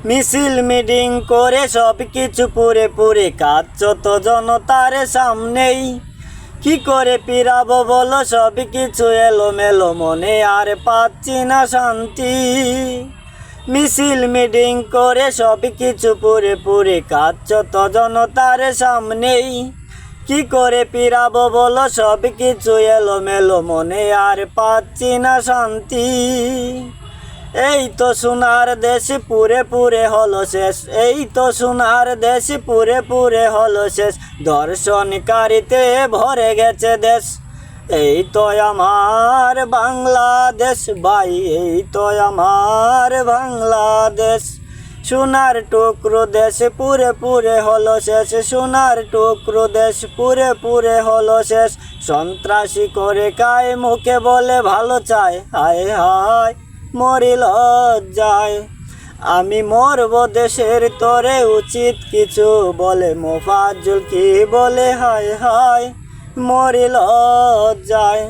মিছিল মিটিং করে সব কিছু পুরে পুরে কাঁদছ তো জনতার সামনেই। কি করে পিরাবো বলো, সব কিছু এলোমেলো, মনে আর পাচ্ছি না শান্তি। মিছিল মিটিং করে সব কিছু পুরে পুরে কাঁদছ তো জনতার সামনেই। কি করে পিরাবো বলো, সব কিছু এলোমেলো, মনে আর পাচ্ছি না শান্তি। এই তো সোনার দেশ পুরে পুরে হলো শেষ, এই তো সোনার দেশ পুরে পুরে হলো শেষ, দর্শনকারীতে ভরে গেছে দেশ। এই তো আমার বাংলাদেশ ভাই, এই তো আমার বাংলাদেশ। সোনার টুকরো দেশ পুরে পুরে হলো শেষ, সোনার টুকরো দেশ পুরে পুরে হলো শেষ। সন্ত্রাসী করে কায় মুখে বলে ভালো চায়, হায় হায় মরি লজ্জায়। আমি মরব দেশের তরে, উচিত কিছু বলে মোফাজ্জল কি বলে, হায় হায় মরি লজ্জায়।